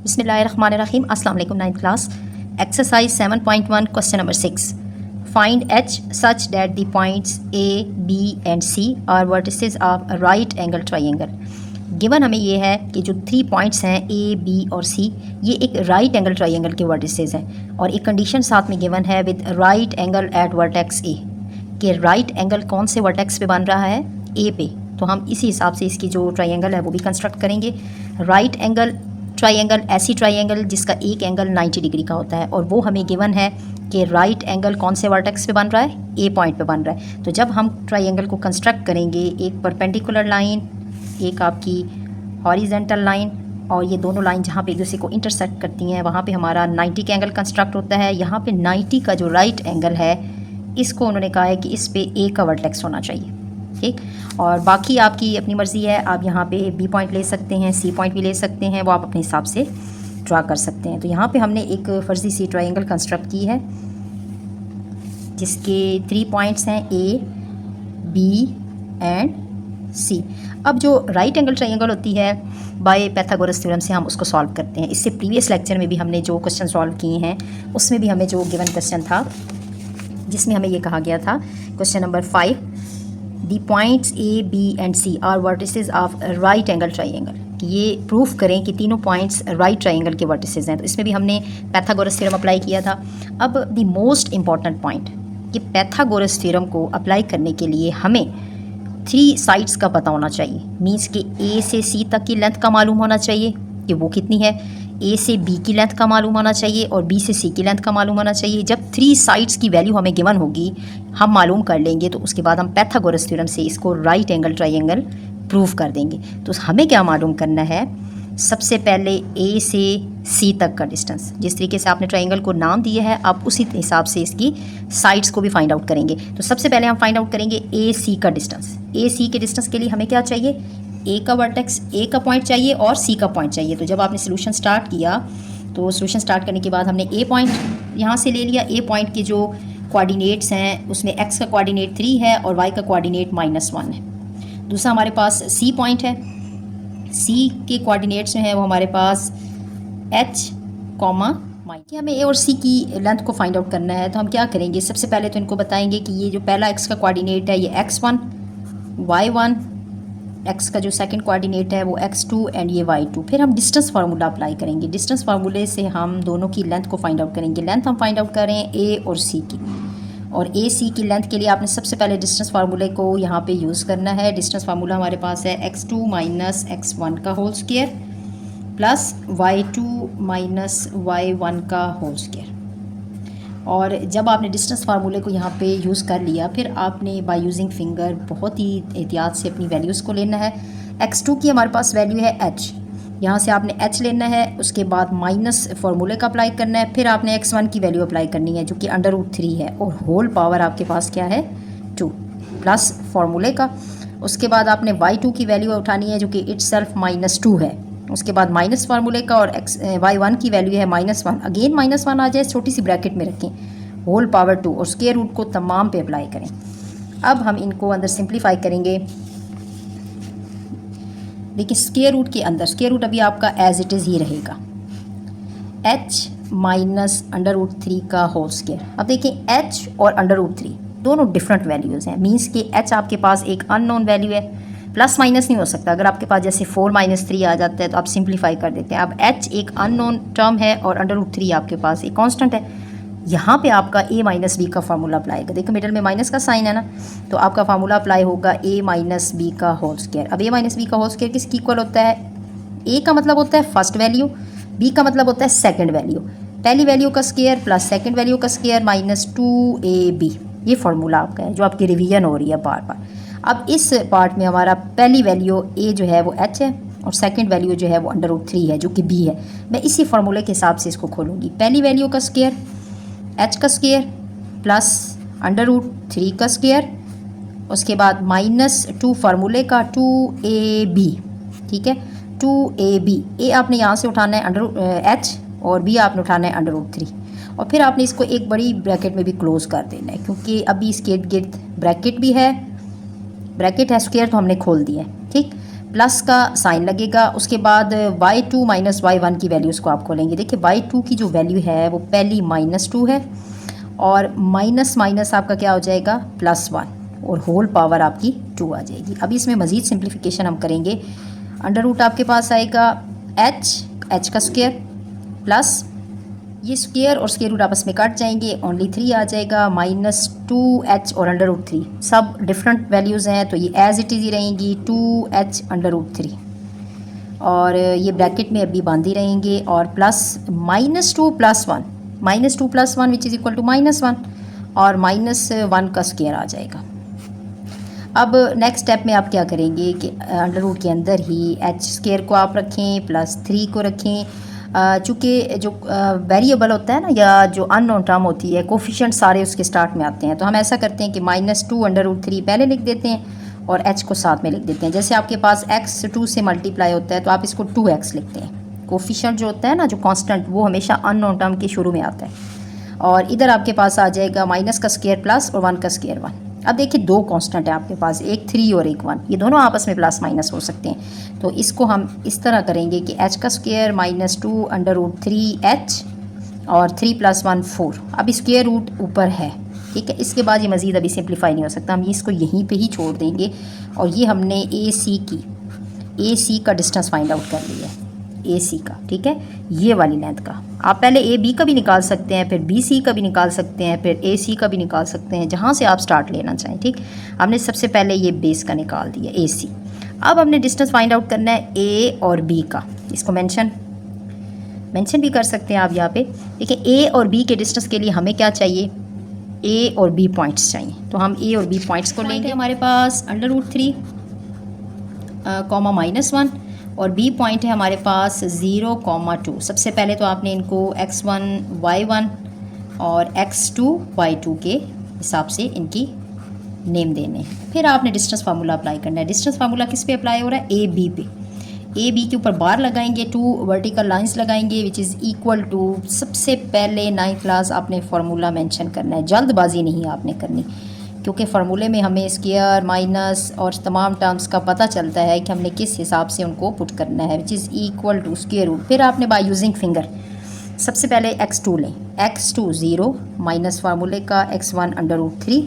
बिस्मिल्लाहिर्रहमानिर्रहीम। अस्सलाम वालेकुम। 9th class exercise 7.1 question number 6। Find h such that the points A B and C are vertices of a right angle triangle. Given हमें ये है कि जो 3 पॉइंट्स हैं ए बी और सी ये एक राइट एंगल ट्रायंगल के वर्टिसेस हैं और एक कंडीशन साथ में गिवन है with right angle eight vertex ए कि राइट एंगल कौन से वर्टेक्स पे बन रहा है, ए पे। तो हम इसी हिसाब से इसकी जो ट्रायंगल है वो भी कंस्ट्रक्ट करेंगे। राइट एंगल ट्रायंगल ऐसी ट्रायंगल जिसका एक एंगल 90 डिग्री का होता है और वो हमें गिवन है कि राइट एंगल कौन से वर्टेक्स पे बन रहा है, ए पॉइंट पे बन रहा है। तो जब हम ट्रायंगल को कंस्ट्रक्ट करेंगे, एक परपेंडिकुलर लाइन, एक आपकी हॉरिजेंटल लाइन, और ये दोनों लाइन जहाँ पे एक दूसरे को इंटरसेक्ट करती हैं वहाँ पे हमारा 90 का एंगल कंस्ट्रक्ट होता है। यहाँ पे 90 का जो राइट एंगल है इसको उन्होंने कहा है कि इस पे ए का वर्टेक्स होना चाहिए, ठीक। और बाकी आपकी अपनी मर्ज़ी है, आप यहाँ पे बी पॉइंट ले सकते हैं, सी पॉइंट भी ले सकते हैं, वो आप अपने हिसाब से ड्रा कर सकते हैं। तो यहाँ पे हमने एक फर्जी सी ट्रायंगल कंस्ट्रक्ट की है जिसके 3 पॉइंट्स हैं ए बी एंड सी। अब जो राइट एंगल ट्रायंगल होती है बाय पाइथागोरस थ्योरम से हम उसको सॉल्व करते हैं। इससे प्रीवियस लेक्चर में भी हमने जो क्वेश्चन सॉल्व किए हैं उसमें भी हमें जो गिवन क्वेश्चन था जिसमें हमें ये कहा गया था, question number 5, the points A B and C are vertices of right angle triangle, कि ये प्रूफ करें कि तीनों पॉइंट्स राइट ट्रायंगल के वर्टिसेस हैं। तो इसमें भी हमने पाइथागोरस थ्योरम अप्लाई किया था। अब द मोस्ट इम्पॉर्टेंट पॉइंट कि पाइथागोरस थ्योरम को अप्लाई करने के लिए हमें 3 साइड्स का पता होना चाहिए। मीन्स कि ए से सी तक की लेंथ का मालूम होना चाहिए कि वो कितनी है, ए से बी की लेंथ का मालूम होना चाहिए और बी से सी की लेंथ का मालूम होना चाहिए। जब 3 साइड्स की वैल्यू हमें गिवन होगी, हम मालूम कर लेंगे, तो उसके बाद हम पाइथागोरस थ्योरम से इसको राइट एंगल ट्रायंगल प्रूव कर देंगे। तो हमें क्या मालूम करना है, सबसे पहले ए से सी तक का डिस्टेंस। जिस तरीके से आपने ट्रायंगल को नाम दिया है आप उसी हिसाब से इसकी साइड्स को भी फाइंड आउट करेंगे। तो सबसे पहले हम फाइंड आउट करेंगे ए सी का डिस्टेंस। ए सी के डिस्टेंस के लिए हमें क्या चाहिए, ए का वर्टेक्स, ए का पॉइंट चाहिए और सी का पॉइंट चाहिए। तो जब आपने सोल्यूशन स्टार्ट किया तो सोल्यूशन स्टार्ट करने के बाद हमने ए पॉइंट यहाँ से ले लिया। ए पॉइंट के जो कोऑर्डिनेट्स हैं उसमें एक्स का कोऑर्डिनेट 3 है और वाई का कोऑर्डिनेट -1 है। दूसरा हमारे पास सी पॉइंट है। सी के कोऑर्डिनेट्स जो हैं वो हमारे पास h, कि हमें ए और सी की लेंथ को फाइंड आउट करना है। तो हम क्या करेंगे, सबसे पहले तो इनको बताएंगे कि ये जो पहला x का कोऑर्डिनेट है ये x1, y1, x का जो सेकंड कोऑर्डिनेट है वो x2 एंड ये y2। फिर हम डिस्टेंस फार्मूला अप्लाई करेंगे। डिस्टेंस फार्मूले से हम दोनों की लेंथ को फाइंड आउट करेंगे। लेंथ हम फाइंड आउट कर रहे हैं ए और सी की, और ए सी की लेंथ के लिए आपने सबसे पहले डिस्टेंस फार्मूले को यहाँ पे यूज़ करना है। डिस्टेंस फार्मूला हमारे पास है x2 - x1 का whole square plus y2 - y1 का होल स्क्वायर। और जब आपने डिस्टेंस फार्मूले को यहाँ पे यूज़ कर लिया, फिर आपने बाय यूजिंग फिंगर बहुत ही एहतियात से अपनी वैल्यूज़ को लेना है। x2 की हमारे पास वैल्यू है h, यहाँ से आपने h लेना है, उसके बाद माइनस फार्मूले का अप्लाई करना है, फिर आपने x1 की वैल्यू अप्लाई करनी है जो कि √3 है और होल पावर आपके पास क्या है 2 प्लस फार्मूले का। उसके बाद आपने y2 की वैल्यू उठानी है जो कि इटसेल्फ -2 है। उसके बाद माइनस फार्मूले का, और y1 की वैल्यू है -1, अगेन -1 आ जाए, छोटी सी ब्रैकेट में रखें, होल पावर 2 और स्क्वायर रूट को तमाम पे अप्लाई करें। अब हम इनको अंदर सिंप्लीफाई करेंगे। देखिए स्क्वायर रूट के अंदर स्क्वायर रूट अभी आपका एज इट इज़ ही रहेगा, h - √3 का होल स्क्वायर। अब देखिए h और √3 दोनों डिफरेंट वैल्यूज़ हैं। मीन्स कि h आपके पास एक अननोन वैल्यू है, प्लस माइनस नहीं हो सकता। अगर आपके पास जैसे 4 - 3 आ जाता है तो आप सिंप्लीफाई कर देते हैं। अब h एक अननोन टर्म है और √3 आपके पास एक कांस्टेंट है। यहाँ पे आपका a - b का फार्मूला अप्लाई होगा। देखो मिडल में माइनस का साइन है ना, तो आपका फार्मूला अप्लाई होगा a - b का होल स्क्वायर। अब a - b का होल स्क्वायर किसकी इक्वल होता है, a का मतलब होता है फर्स्ट वैल्यू, b का मतलब होता है सेकंड वैल्यू। पहली वैल्यू का स्क्वायर प्लस सेकंड वैल्यू का स्क्वायर -2ab, ये फार्मूला आपका है जो आपकी रिवीजन हो रही है बार बार। अब इस पार्ट में हमारा पहली वैल्यू a जो है वो h है और सेकंड वैल्यू जो है वो √3 है जो कि b है। मैं इसी फार्मूले के हिसाब से इसको खोलूँगी। पहली वैल्यू का स्क्वायर h का स्क्वायर प्लस √3 का स्क्वायर, उसके बाद -2 फार्मूले का 2ab, ठीक है 2ab। a आपने यहाँ से उठाना है h और b आपने उठाना है √3, और फिर आपने इसको एक बड़ी ब्रैकेट में भी क्लोज कर देना है क्योंकि अभी इसके इर्द गिर्द ब्रैकेट भी है, ब्रैकेट है स्क्वायर तो हमने खोल दिया है, ठीक। प्लस का साइन लगेगा, उसके बाद y2 माइनस y1 की वैल्यूज़ को आप खोलेंगे। देखिए y2 की जो वैल्यू है वो पहली -2 है और माइनस माइनस आपका क्या हो जाएगा +1 और होल पावर आपकी 2 आ जाएगी। अभी इसमें मज़ीद सिंप्लीफिकेशन हम करेंगे। अंडर रूट आपके पास आएगा h का स्क्वायर प्लस ये स्क्वायर और स्क्वायर रूट आपस में कट जाएंगे, ओनली 3 आ जाएगा, -2h और अंडर रूट 3 सब डिफरेंट वैल्यूज़ हैं तो ये एज इट इज़ ही रहेंगी 2h अंडर रूट 3 और ये ब्रैकेट में अभी बांधी रहेंगे और plus -2 + 1 -2 + 1 which is equal to -1 और -1 का स्क्वायर आ जाएगा। अब नेक्स्ट स्टेप में आप क्या करेंगे कि अंडर रूट के अंदर ही h स्क्वायर को आप रखें प्लस 3 को रखें। चूँकि जो वेरिएबल होता है ना या जो अननोन टर्म होती है कोफिशिएंट सारे उसके स्टार्ट में आते हैं, तो हम ऐसा करते हैं कि -2 अंडर रूट 3 पहले लिख देते हैं और h को साथ में लिख देते हैं। जैसे आपके पास x 2 से मल्टीप्लाई होता है तो आप इसको 2x लिखते हैं। कोफिशिएंट जो होता है ना जो कांस्टेंट वो हमेशा अननोन टर्म के शुरू में आता है और इधर आपके पास आ जाएगा माइनस का स्क्वायर प्लस और 1 का स्क्वायर 1। अब देखिए दो कांस्टेंट है आपके पास, एक 3 और एक 1, ये दोनों आपस में प्लस माइनस हो सकते हैं। तो इसको हम इस तरह करेंगे कि h का स्क्वायर -2 अंडर रूट 3h और 3 + 1 4। अब स्क्वायर रूट ऊपर है, ठीक है। इसके बाद ये मज़ीद अभी सिंप्लीफाई नहीं हो सकता, हम इसको यहीं पे ही छोड़ देंगे। और ये हमने ए सी का डिस्टेंस फाइंड आउट कर लिया है, ए सी का, ठीक है, ये वाली लेंथ का। आप पहले ए बी का भी निकाल सकते हैं, फिर बी सी का भी निकाल सकते हैं, फिर ए सी का भी निकाल सकते हैं, जहाँ से आप स्टार्ट लेना चाहें, ठीक। हमने सबसे पहले ये बेस का निकाल दिया ए सी। अब हमने डिस्टेंस फाइंड आउट करना है ए और बी का। इसको मेंशन भी कर सकते हैं आप यहाँ पे। देखिए ए और बी के डिस्टेंस के लिए हमें क्या चाहिए, ए और बी पॉइंट्स चाहिए। तो हम ए और बी पॉइंट्स को लेंगे। हमारे पास अंडर रूट 3 -1 और बी पॉइंट है हमारे पास 0, 2। सबसे पहले तो आपने इनको x1 y1 और x2 y2 के हिसाब से इनकी नेम देने हैं। फिर आपने डिस्टेंस फार्मूला अप्लाई करना है। डिस्टेंस फार्मूला किस पे अप्लाई हो रहा है, ए बी पे। ए बी के ऊपर बार लगाएंगे, 2 वर्टिकल लाइंस लगाएंगे विच इज़ इक्वल टू, सबसे पहले 9th क्लास आपने फार्मूला मेंशन करना है, जल्दबाजी नहीं आपने करनी, क्योंकि फार्मूले में हमें स्क्वायर माइनस और तमाम टर्म्स का पता चलता है कि हमने किस हिसाब से उनको पुट करना है, which is equal to square root. फिर आपने बाय यूजिंग फिंगर सबसे पहले x2 लें, x2 0 माइनस फार्मूले का x1 अंडर रूट 3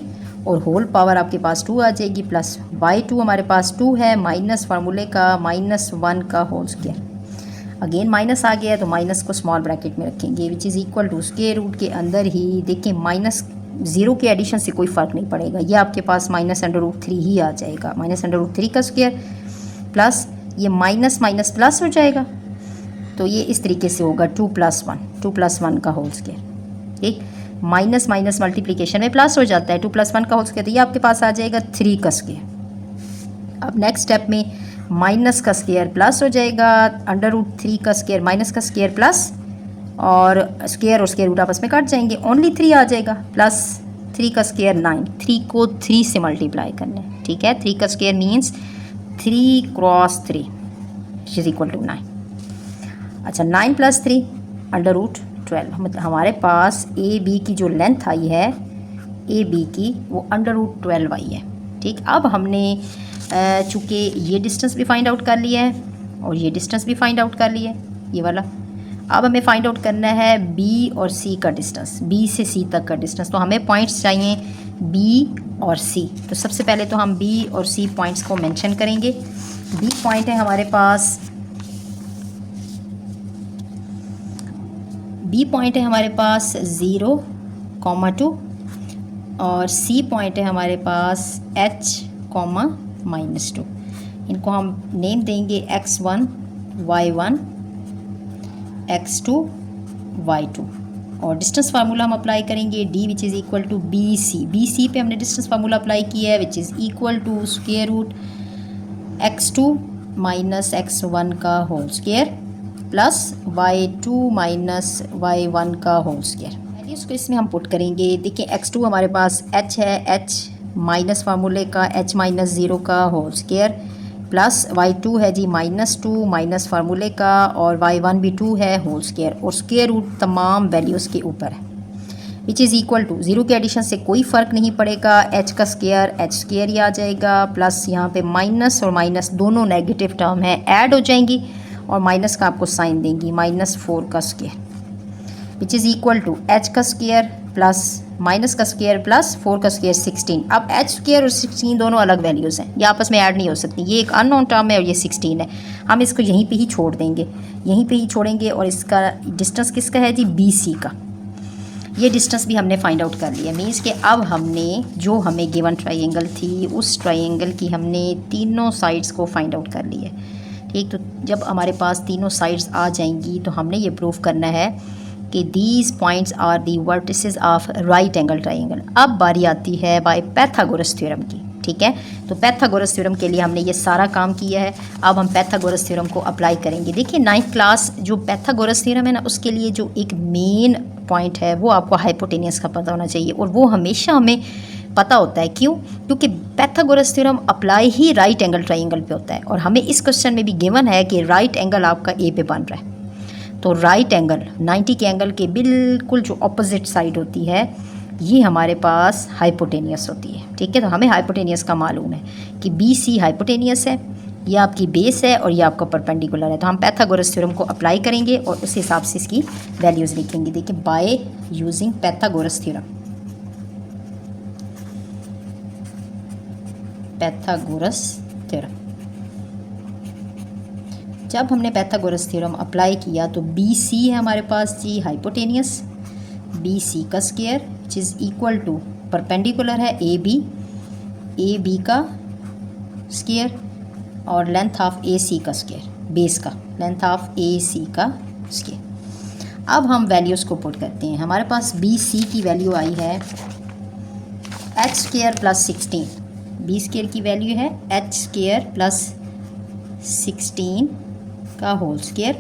और होल पावर आपके पास 2 आ जाएगी, प्लस y2 हमारे पास 2 है माइनस फार्मूले का -1 का होल स्क्वायर। अगेन माइनस आ गया है तो माइनस को स्मॉल ब्रैकेट में रखेंगे which is equal to square root के अंदर ही। देखिए -0 के एडिशन से कोई फ़र्क नहीं पड़ेगा, ये आपके पास -√3 ही आ जाएगा, -√3 का स्क्वायर प्लस ये माइनस माइनस प्लस हो जाएगा। तो ये इस तरीके से होगा 2 + 1 का होल स्क्वायर, ठीक। माइनस माइनस मल्टीप्लिकेशन में प्लस हो जाता है, 2 + 1 का होल स्क्वायर, तो ये आपके पास आ जाएगा 3 का स्क्वायर। अब नेक्स्ट स्टेप में माइनस का स्क्वायर प्लस हो जाएगा, √3 का स्क्वायर माइनस का स्क्वायर प्लस और स्क्वायर रूट आपस में कट जाएंगे, ओनली 3 आ जाएगा, प्लस 3 का स्क्वायर 9, 3 को 3 से मल्टीप्लाई करना है, ठीक है। 3 का square means 3 × 3 which is equal to 9। अच्छा 9 + 3 √12, मतलब हमारे पास ए बी की जो लेंथ आई है ए बी की वो √12 आई है, ठीक। अब हमने चूँकि ये डिस्टेंस भी फाइंड आउट कर लिया है और ये डिस्टेंस भी फाइंड आउट कर लिया है, ये वाला। अब हमें फाइंड आउट करना है बी और सी का डिस्टेंस, बी से सी तक का डिस्टेंस। तो हमें पॉइंट्स चाहिए बी और सी। तो सबसे पहले तो हम बी और सी पॉइंट्स को मेंशन करेंगे। बी पॉइंट है हमारे पास, बी पॉइंट है हमारे पास 0, 2 और सी पॉइंट है हमारे पास h, -2। इनको हम नेम देंगे x1 y1 x2 y2 और डिस्टेंस फार्मूला हम अप्लाई करेंगे d which is equal to B C पे हमने डिस्टेंस फार्मूला अप्लाई किया है which is equal to square root x2 minus x1 का whole square plus y2 minus y1 का whole square. इसको इसमें हम पुट करेंगे। देखिए x2 हमारे पास h है, h माइनस फार्मूले का h -0 का होल स्क्वायर प्लस y2 है जी -2 माइनस फार्मूले का और y1 भी 2 है होल स्क्वायर और स्क्वायर रूट तमाम वैल्यूज़ के ऊपर है। Which is equal to, zero के एडिशन से कोई फ़र्क नहीं पड़ेगा, एच का स्केयर एच स्केयर ही आ जाएगा, प्लस यहाँ पे माइनस और माइनस दोनों नेगेटिव टर्म है ऐड हो जाएंगी और माइनस का आपको साइन देंगी, -4 का square which is equal to h का स्केयर प्लस माइनस का स्केयर प्लस 4 का स्केयर 16। अब एच स्केयर और 16 दोनों अलग वैल्यूज़ हैं, ये आपस में ऐड नहीं हो सकती, ये एक अननोन टर्म है और ये 16 है। हम इसको यहीं पे ही छोड़ देंगे, यहीं पे ही छोड़ेंगे और इसका डिस्टेंस किसका है जी, बी सी का। ये डिस्टेंस भी हमने फाइंड आउट कर लिया, मीन्स कि अब हमने जो हमें गिवन ट्राइंगल थी उस ट्राइंगल की हमने तीनों साइड्स को फाइंड आउट कर लिया। ठीक, तो जब हमारे पास तीनों साइड्स आ जाएंगी तो हमने ये प्रूव करना है कि these points are the vertices of right angle triangle. अब बारी आती है बाय पैथागोरस थ्योरम की। ठीक है, तो पैथागोरस थ्योरम के लिए हमने ये सारा काम किया है, अब हम पैथागोरस थ्योरम को अप्लाई करेंगे। देखिए 9th क्लास जो पैथागोरस थ्योरम है ना, उसके लिए जो एक मेन पॉइंट है वो आपको हाइपोटेनियस का पता होना चाहिए, और वो हमेशा हमें पता होता है। क्यों? क्योंकि पैथागोरस थ्योरम अप्लाई ही राइट एंगल ट्राइंगल पे होता है, और हमें इस क्वेश्चन में भी गिवन है कि राइट एंगल आपका ए पे बन रहा है। तो राइट एंगल 90 के एंगल के बिल्कुल जो अपोजिट साइड होती है ये हमारे पास हाइपोटेनियस होती है। ठीक है, तो हमें हाइपोटेनियस का मालूम है कि बी सी हाइपोटेनियस है, ये आपकी बेस है और ये आपका परपेंडिकुलर है। तो हम पैथागोरस थ्योरम को अप्लाई करेंगे और उस हिसाब से इसकी वैल्यूज़ लिखेंगे। देखिए by using Pythagoras theorem, Pythagoras theorem, जब हमने पैथागोरस थ्योरम अप्लाई किया तो बी सी है हमारे पास जी हाइपोटेनियस, बी सी का square which is equal to perpendicular है ए बी का स्क्वायर और लेंथ ऑफ ए सी का स्क्वायर, बेस का लेंथ ऑफ ए सी का स्क्वायर। अब हम वैल्यूज़ को पुट करते हैं। हमारे पास बी सी की वैल्यू आई है h square plus 16, B square की वैल्यू है एच स्क्वायर प्लस 16 का होल स्क्वायर।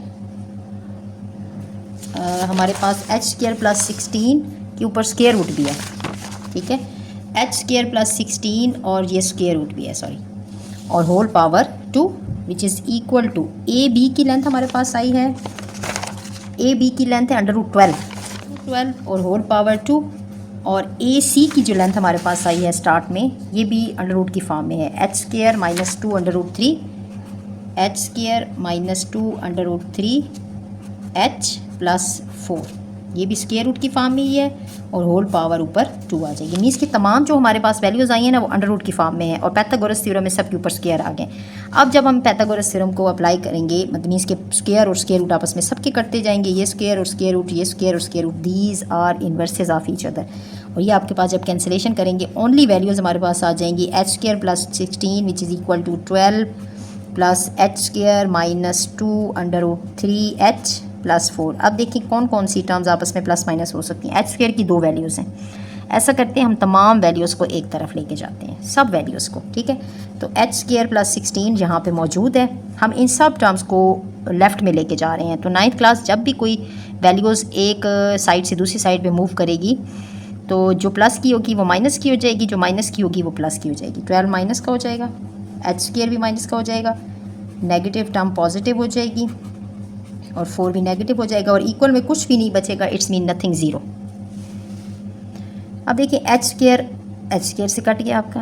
हमारे पास एच स्क्वायर प्लस 16 के ऊपर स्क्वायर रूट भी है। ठीक है, एच स्क्वायर प्लस 16 और ये स्क्वायर रूट भी है, सॉरी, और whole power 2 which is equal to A B की लेंथ हमारे पास आई है, ए बी की लेंथ है √12 और होल पावर 2, और ए सी की जो लेंथ हमारे पास आई है स्टार्ट में ये भी अंडर रूट की फॉर्म में है, h square minus 2 √3 H square minus 2 √3 h plus 4, ये भी स्क्वायर रूट की फॉर्म में ही है और होल पावर ऊपर 2 आ जाएगी। मीन्स कि तमाम जो हमारे पास वैल्यूज़ आई हैं ना वो अंडर रूट की फॉर्म में है और पैथागोरस थ्योरम में सब के ऊपर स्क्वायर आ गए। अब जब हम पैथागोरस थ्योरम को अप्लाई करेंगे, मतलब मीन्स के स्क्वायर और स्क्वायर रूट आपस में सबके कटते जाएंगे, ये स्क्वायर और स्क्वायर रूट, ये स्क्वायर और square root, these are inverses of each other, और ये आपके पास जब कैंसिलेशन करेंगे ओनली वैल्यूज़ हमारे पास आ जाएंगी h square plus 16 which is equal to 12 plus h square minus 2 √3 h plus 4। अब देखिए कौन कौन सी टर्म्स आपस में प्लस माइनस हो सकती हैं। एच स्क्वायर की 2 वैल्यूज़ हैं, ऐसा करते हैं हम तमाम वैल्यूज़ को एक तरफ लेके जाते हैं, सब वैल्यूज़ को। ठीक है, तो एच स्क्वायर प्लस 16 यहाँ पे मौजूद है, हम इन सब टर्म्स को लेफ़्ट में लेके जा रहे हैं। तो 9th क्लास जब भी कोई वैल्यूज़ एक साइड से दूसरी साइड पे मूव करेगी तो जो प्लस की होगी वो माइनस की हो जाएगी, जो माइनस की होगी वो प्लस की हो जाएगी। 12 माइनस का हो जाएगा, एच स्क्वायर भी माइनस का हो जाएगा, नेगेटिव टर्म पॉजिटिव हो जाएगी और 4 भी नेगेटिव हो जाएगा और इक्वल में कुछ भी नहीं बचेगा, इट्स मीन नथिंग, ज़ीरो। अब देखिए एच स्क्वायर से कट गया आपका,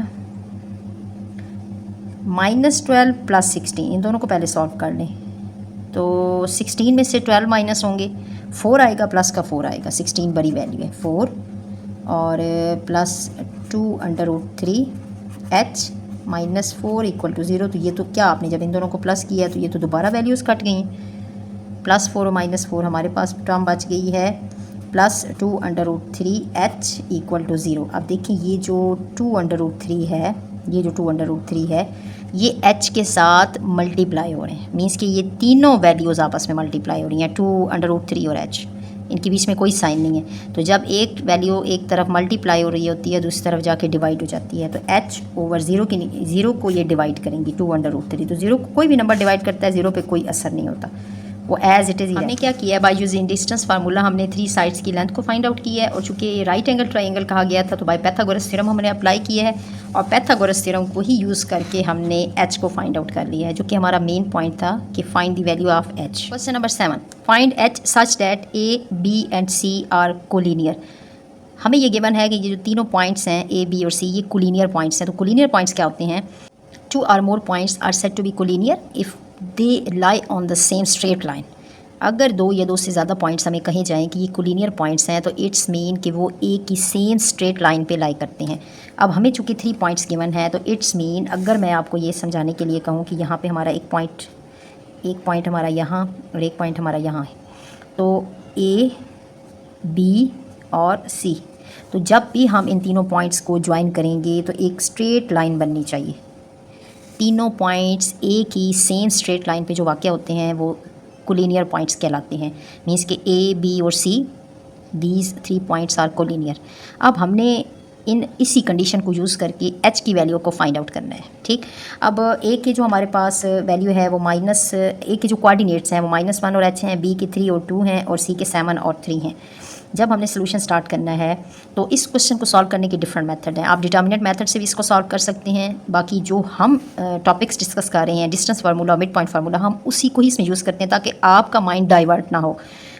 -12 प्लस 16, इन दोनों को पहले सॉल्व कर लें। तो 16 में से 12 माइनस होंगे, 4 आएगा, प्लस का 4 आएगा, 16 बड़ी वैल्यू है 4, और plus 2 √3 h minus 4 equal to 0। तो ये तो क्या, आपने जब इन दोनों को प्लस किया तो ये तो दोबारा वैल्यूज़ कट गई हैं, +4 और -4 हमारे पास टर्म बच गई है, प्लस 2 √3 एच इक्वल टू 0। अब देखिए ये जो 2 √3 है, ये जो 2 √3 है ये एच के साथ मल्टीप्लाई हो रहे हैं, मीन्स कि ये तीनों वैल्यूज़ आपस में मल्टीप्लाई हो रही हैं, 2 √3 और एच, इनके बीच में कोई साइन नहीं है। तो जब एक वैल्यू एक तरफ मल्टीप्लाई हो रही होती है दूसरी तरफ जाके डिवाइड हो जाती है, तो h ओवर 0 को ये डिवाइड करेंगी 2 √3। तो 0 को कोई भी नंबर डिवाइड करता है 0 पे कोई असर नहीं होता, वो एज इट इज़। हमने क्या किया है, बाय यूजिंग डिस्टेंस फार्मूला हमने 3 साइड्स की लेंथ को फाइंड आउट किया है, और चूंकि ये राइट एंगल ट्राइंगल कहा गया था तो बाय पैथागोरस थ्योरम हमने अप्लाई किया है और पैथागोरस थ्योरम को ही यूज़ करके हमने h को फाइंड आउट कर लिया है, जो कि हमारा मेन पॉइंट था कि find the value of h। Question number 7, find h such that a b and c are collinear. हमें ये गिवन है कि ये जो तीनों पॉइंट्स हैं ए बी और सी, ये कोलिनियर पॉइंट्स हैं। तो कोलिनियर पॉइंट्स क्या होते हैं? 2 or more points are said to be collinear if they lie on the same straight line। अगर 2 या 2 से ज़्यादा पॉइंट्स हमें कहे जाएं कि ये कोलिनियर पॉइंट्स हैं, तो इट्स मीन कि वो एक ही सेम स्ट्रेट लाइन पे लाई करते हैं। अब हमें चूँकि 3 पॉइंट्स गिवन है, तो इट्स मीन अगर मैं आपको ये समझाने के लिए कहूँ कि यहाँ पे हमारा एक पॉइंट हमारा यहाँ और एक पॉइंट हमारा यहाँ है, तो ए बी और सी, तो जब भी हम इन तीनों पॉइंट्स को ज्वाइन करेंगे तो एक स्ट्रेट लाइन बननी चाहिए। तीनों पॉइंट्स एक ही सेम स्ट्रेट लाइन पे जो वाक़या होते हैं वो कोलिनियर पॉइंट्स कहलाते हैं। मींस कि ए बी और सी, दीज 3 पॉइंट्स आर कोलिनियर। अब हमने इसी कंडीशन को यूज़ करके एच की वैल्यू को फाइंड आउट करना है। ठीक, अब ए के जो हमारे पास वैल्यू है वो ए के जो कोऑर्डिनेट्स हैं वो -1 और h हैं, बी के 3 और 2 हैं और सी के 7 और 3 हैं। जब हमने सोल्यूशन स्टार्ट करना है तो इस क्वेश्चन को सॉल्व करने के डिफरेंट मेथड हैं। आप डिटर्मिनेंट मेथड से भी इसको सॉल्व कर सकते हैं। बाकी जो हम टॉपिक्स डिस्कस कर रहे हैं, distance formula, mid point formula, हम उसी को ही इसमें यूज़ करते हैं ताकि आपका माइंड डाइवर्ट ना हो।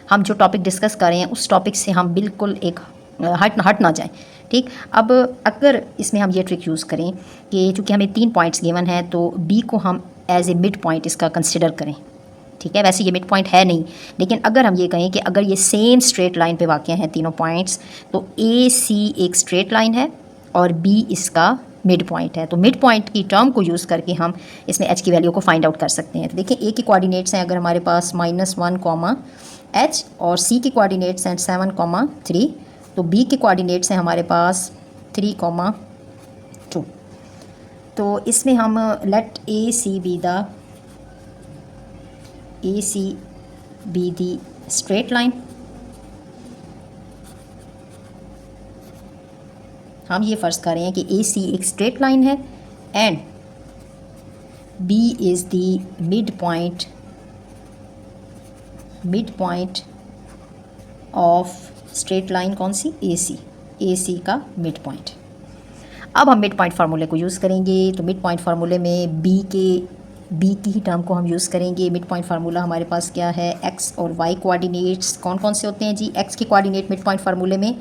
हम जो टॉपिक डिस्कस कर रहे हैं उस टॉपिक से हम बिल्कुल एक हट ना जाएँ। ठीक, अब अगर इसमें हम ये ट्रिक यूज़ करें कि चूँकि हमें 3 पॉइंट्स गिवन हैं, तो बी को हम एज ए मिड पॉइंट इसका कंसिडर करें। ठीक है, वैसे ये मिड पॉइंट है नहीं, लेकिन अगर हम ये कहें कि अगर ये सेम स्ट्रेट लाइन पे वाक़या हैं तीनों पॉइंट्स, तो ए सी एक स्ट्रेट लाइन है और बी इसका मिड पॉइंट है। तो मिड पॉइंट की टर्म को यूज़ करके हम इसमें एच की वैल्यू को फाइंड आउट कर सकते हैं। तो देखिए, ए के कोऑर्डिनेट्स हैं अगर हमारे पास -1, h और सी के कोऑर्डिनेट्स हैं 7, 3, तो बी के कोऑर्डिनेट्स हैं हमारे पास 3, 2। तो इसमें हम let A C B the straight line. हम ये फ़र्ज़ कर रहे हैं कि ए सी एक स्ट्रेट लाइन है and B is the mid point of straight line. कौन सी? ए सी का मिड पॉइंट। अब हम मिड पॉइंट फार्मूले को यूज़ करेंगे। तो मिड पॉइंट फार्मूले में बी की ही टर्म को हम यूज़ करेंगे। मिड पॉइंट फार्मूला हमारे पास क्या है? एक्स और वाई कोऑर्डिनेट्स कौन कौन से होते हैं जी? एक्स के कोऑर्डिनेट मिड पॉइंट फार्मूले में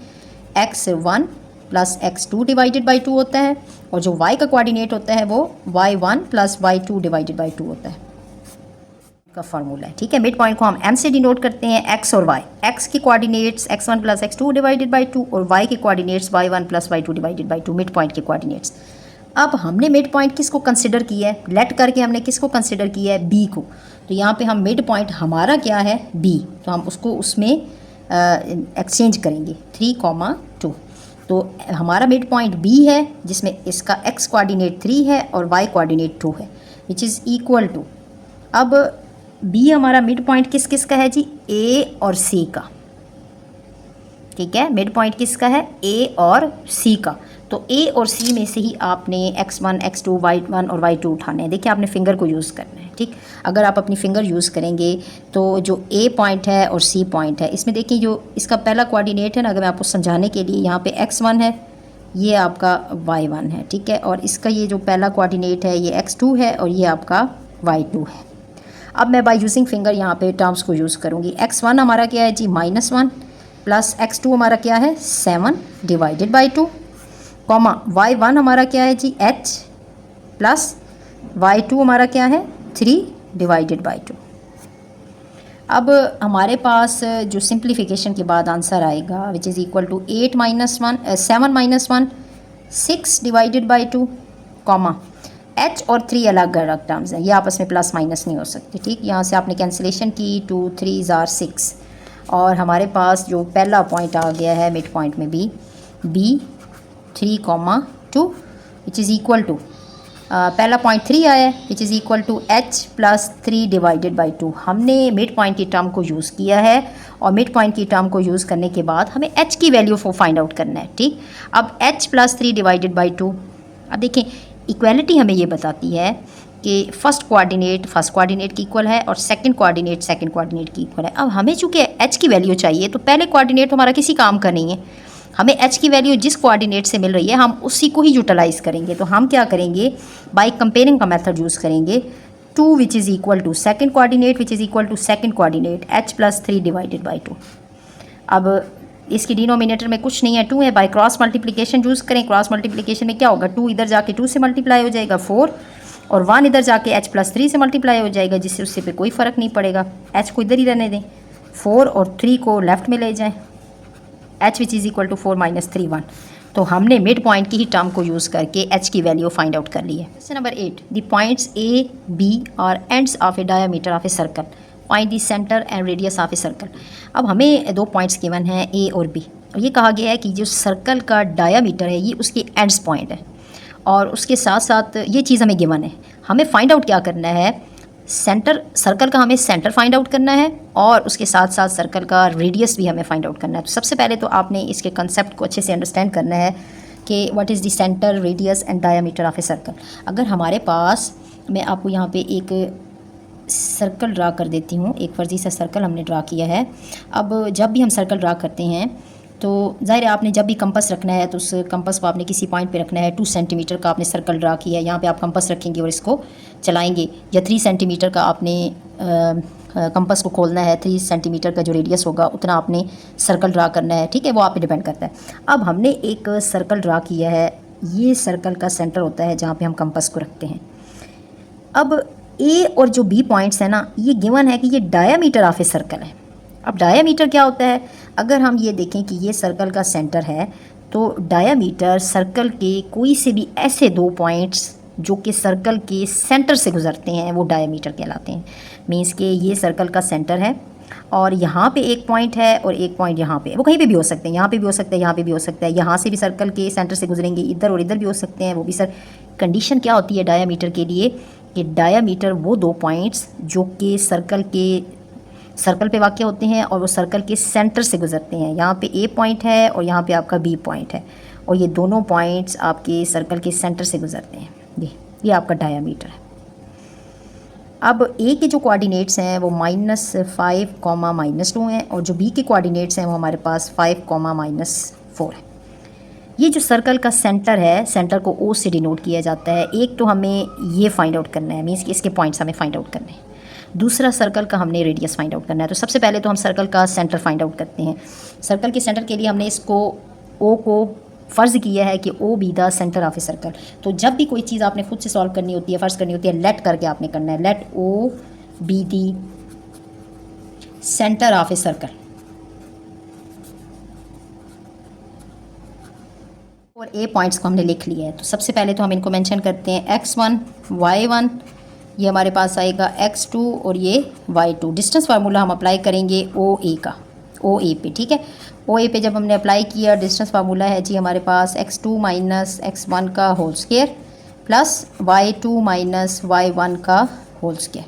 x1 + x2 / 2 होता है, और जो y का कोऑर्डिनेट होता है वो y1 + y2 / 2 होता है का फार्मूला है। ठीक है, मिड पॉइंट को हम m से डिनोट करते हैं, x और y। x की कोऑर्डिनेट्स x1 + x2 / 2 और y के coordinates y1 + y2 / 2, mid point के कोऑर्डिनेट्स। अब हमने मिड पॉइंट किसको कंसिडर किया है? लेट करके हमने किसको कंसिडर किया है? बी को। तो यहाँ पे हम मिड पॉइंट हमारा क्या है? बी, तो हम उसको उसमें एक्सचेंज करेंगे 3, 2। तो हमारा मिड पॉइंट बी है जिसमें इसका x कोऑर्डिनेट 3 है और y कोऑर्डिनेट 2 है, विच इज़ इक्वल टू, अब बी हमारा मिड पॉइंट किस का है जी? ए और सी का। ठीक है, मिड पॉइंट किसका है? ए और सी का। तो ए और सी में से ही आपने x1, x2, y1 और y2 उठाने हैं। देखिए, आपने फिंगर को यूज़ करना है। ठीक, अगर आप अपनी फिंगर यूज़ करेंगे तो जो ए पॉइंट है और सी पॉइंट है, इसमें देखिए जो इसका पहला कोऑर्डिनेट है ना, अगर मैं आपको समझाने के लिए, यहाँ पे x1 है, ये आपका y1 है। ठीक है, और इसका ये जो पहला कोऑर्डिनेट है ये x2 है और ये आपका y2 है। अब मैं बाय यूजिंग फिंगर यहाँ पे टर्म्स को यूज़ करूँगी। x1 हमारा क्या है जी? -1 + x2 हमारा क्या है? 7 / 2, y1 हमारा क्या है जी? h प्लस y2 हमारा क्या है? 3 / 2। अब हमारे पास जो सिंप्लीफिकेशन के बाद आंसर आएगा विच इज़ इक्वल टू 7 - 1 6 / 2, h और 3 अलग अलग टर्म्स हैं, ये आपस में प्लस माइनस नहीं हो सकते। ठीक, यहाँ से आपने कैंसिलेशन की, 2 3 = 6, और हमारे पास जो पहला पॉइंट आ गया है मिड पॉइंट में B 3, 2 which is equal to, पहला पॉइंट 3 आया है which is equal to h + 3 / 2। हमने मिड पॉइंट की टर्म को यूज़ किया है और मिड पॉइंट की टर्म को यूज़ करने के बाद हमें h की वैल्यू को फाइंड आउट करना है। ठीक, अब h + 3 / 2, अब देखें इक्वालिटी हमें ये बताती है कि फर्स्ट कोऑर्डिनेट की इक्वल है और सेकंड कोऑर्डिनेट की इक्वल है। अब हमें चूँकि h की वैल्यू चाहिए तो पहले कोऑर्डिनेट हमारा किसी काम का नहीं है, हमें h की वैल्यू जिस कोऑर्डिनेट से मिल रही है हम उसी को ही यूटिलाइज़ करेंगे। तो हम क्या करेंगे? बाय कंपेयरिंग का मेथड यूज़ करेंगे। 2 which is equal to second coordinate which is equal to second coordinate h + 3 / 2। अब इसकी डिनोमिनेटर में कुछ नहीं है, 2 है। बाय क्रॉस मल्टीप्लिकेशन यूज़ करें। क्रॉस मल्टीप्लिकेशन में क्या होगा, 2 इधर जाके 2 से मल्टीप्लाई हो जाएगा 4, और 1 इधर जाके h+3 से मल्टीप्लाई हो जाएगा, जिससे उससे पे कोई फ़र्क नहीं पड़ेगा। h को इधर ही रहने दें, 4 और 3 को लेफ़्ट में ले जाएं, h which is equal to 4 - 3 1। तो हमने मिड पॉइंट की ही टर्म को यूज़ करके h की वैल्यू फाइंड आउट कर ली है। Question number 8, the points A, B are ends of a diameter of a circle, find the centre and radius of a circle. अब हमें 2 पॉइंट्स गिवन हैं A और B, और ये कहा गया है कि जो सर्कल का डायमीटर है ये उसके एंड्स पॉइंट है, और उसके साथ साथ ये चीज़ हमें गिवन है। हमें फाइंड आउट क्या करना है, सेंटर, सर्कल का हमें सेंटर फाइंड आउट करना है, और उसके साथ साथ सर्कल का रेडियस भी हमें फाइंड आउट करना है। तो सबसे पहले तो आपने इसके कंसेप्ट को अच्छे से अंडरस्टैंड करना है कि what is the centre, radius and diameter of a circle. अगर हमारे पास, मैं आपको यहाँ पे एक सर्कल ड्रा कर देती हूँ, एक फर्जी सा सर्कल हमने ड्रा किया है। अब जब भी हम सर्कल ड्रा करते हैं तो ज़ाहिर है आपने जब भी कंपास रखना है तो उस कंपास को आपने किसी पॉइंट पे रखना है। 2 सेंटीमीटर का आपने सर्कल ड्रा किया है, यहाँ पे आप कंपास रखेंगे और इसको चलाएंगे, या 3 सेंटीमीटर का आपने कंपास को खोलना है, 3 सेंटीमीटर का जो रेडियस होगा उतना आपने सर्कल ड्रा करना है, ठीक है, वो आप पे डिपेंड करता है। अब हमने एक सर्कल ड्रा किया है, ये सर्कल का सेंटर होता है जहाँ पर हम कंपास को रखते हैं। अब ए और जो बी पॉइंट्स हैं ना, ये गिवन है कि ये डायामीटर ऑफ ए सर्कल है। अब डायामीटर क्या होता है, अगर हम ये देखें कि ये सर्कल का सेंटर है, तो डायामीटर सर्कल के कोई से भी ऐसे 2 पॉइंट्स जो कि सर्कल के सेंटर से गुजरते हैं वो डायामीटर कहलाते हैं। मींस कि ये सर्कल का सेंटर है और यहाँ पे एक पॉइंट है और एक पॉइंट यहाँ पे, वो कहीं पे भी हो सकते हैं, यहाँ पे भी हो सकता है, यहाँ पे भी हो सकता है, यहाँ से भी सर्कल के सेंटर से गुजरेंगे, इधर और इधर भी हो सकते हैं, वो भी सर। कंडीशन क्या होती है डायामीटर के लिए कि डायामीटर वो 2 पॉइंट्स जो कि सर्कल पे वाक़या होते हैं और वो सर्कल के सेंटर से गुजरते हैं। यहाँ पे ए पॉइंट है और यहाँ पे आपका बी पॉइंट है, और ये दोनों पॉइंट्स आपके सर्कल के सेंटर से गुजरते हैं। ये आपका डायामीटर है। अब ए के जो कोऑर्डिनेट्स हैं वो -5, -2 हैं, और जो बी के कोऑर्डिनेट्स हैं वो हमारे पास 5, -4 है। ये जो सर्कल का सेंटर है, सेंटर को ओ से डिनोट किया जाता है। एक तो हमें ये फाइंड आउट करना है, मीन्स कि इसके पॉइंट्स हमें फाइंड आउट करने हैं। दूसरा सर्कल का हमने रेडियस फाइंड आउट करना है। तो सबसे पहले तो हम सर्कल का सेंटर फाइंड आउट करते हैं। सर्कल के सेंटर के लिए हमने इसको ओ को फ़र्ज़ किया है कि O B the centre of a circle. तो जब भी कोई चीज़ आपने खुद से सॉल्व करनी होती है, फ़र्ज़ करनी होती है, लेट करके आपने करना है, let O B the centre of a circle. और ए पॉइंट्स को हमने लिख लिया है। तो सबसे पहले तो हम इनको मेंशन करते हैं, x1 y1, ये हमारे पास आएगा x2 और ये y2। डिस्टेंस फार्मूला हम अप्लाई करेंगे OA का, OA पे, ठीक है। OA पे जब हमने अप्लाई किया, डिस्टेंस फार्मूला है जी हमारे पास x2 - x1 का whole square plus y2 - y1 का होल स्क्वायर।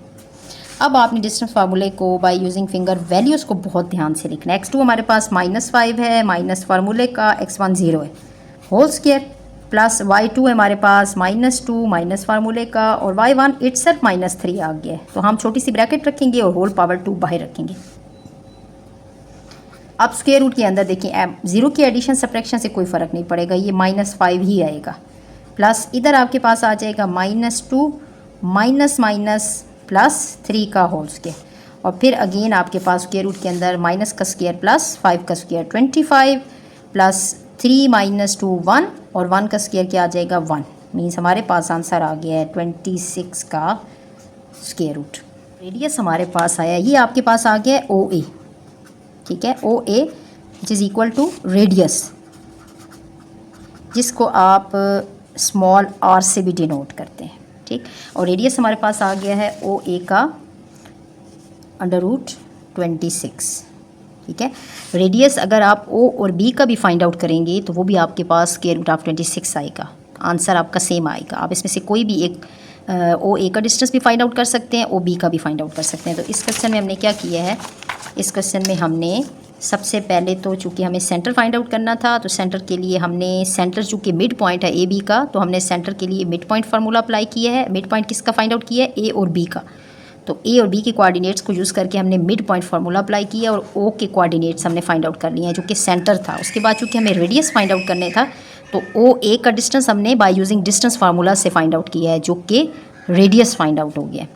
अब आपने डिस्टेंस फार्मूले को बाय यूजिंग फिंगर वैल्यूज़ को बहुत ध्यान से लिखना है। x2 हमारे पास -5 है, माइनस फार्मूले का, x1 0 है, होल स्क्वायर प्लस y2 है हमारे पास -2 माइनस फार्मूले का, और y1 इटसेल्फ -3 आ गया है। तो हम छोटी सी ब्रैकेट रखेंगे और होल पावर 2 बाहर रखेंगे। अब स्क्वायर रूट के अंदर देखिए, 0 की एडिशन सब्ट्रैक्शन से कोई फ़र्क नहीं पड़ेगा, ये -5 ही आएगा, प्लस इधर आपके पास आ जाएगा -2 माइनस +3 का होल स्क्वायर, और फिर अगेन आपके पास स्क्वायर रूट के अंदर माइनस का स्क्वायर प्लस 5 का स्क्वायर 25 प्लस 3 - 2 1, और 1 का स्क्वायर क्या आ जाएगा 1। मीन्स हमारे पास आंसर आ गया है 26 का स्क्वायर रूट। रेडियस हमारे पास आया, ये आपके पास आ गया OA, ठीक है, OA which is equal to radius, जिसको आप स्मॉल r से भी डिनोट करते हैं, ठीक। और रेडियस हमारे पास आ गया है OA का √26, ठीक है। रेडियस अगर आप O और B का भी फाइंड आउट करेंगे तो वो भी आपके पास स्क्वायर रूट ऑफ 26 आएगा, आंसर आपका सेम आएगा। आप इसमें से कोई भी एक OA का डिस्टेंस भी फाइंड आउट कर सकते हैं, OB का भी फाइंड आउट कर सकते हैं। तो इस क्वेश्चन में हमने क्या किया है, इस क्वेश्चन में हमने सबसे पहले तो चूँकि हमें सेंटर फाइंड आउट करना था, तो सेंटर के लिए हमने, सेंटर चूँकि मिड पॉइंट है AB का, तो हमने सेंटर के लिए मिड पॉइंट फार्मूला अप्लाई किया है। मिड पॉइंट किसका फाइंड आउट किया है, A और B का। तो A और B के कोऑर्डिनेट्स को यूज़ करके हमने मिड पॉइंट फार्मूला अप्लाई किया और O के कोऑर्डिनेट्स हमने फाइंड आउट कर लिए हैं जो कि सेंटर था। उसके बाद चूँकि हमें रेडियस फाइंड आउट करने था, तो OA का डिस्टेंस हमने बाय यूजिंग डिस्टेंस फार्मूला से फाइंड आउट किया है, जो कि रेडियस फाइंड आउट हो गया है।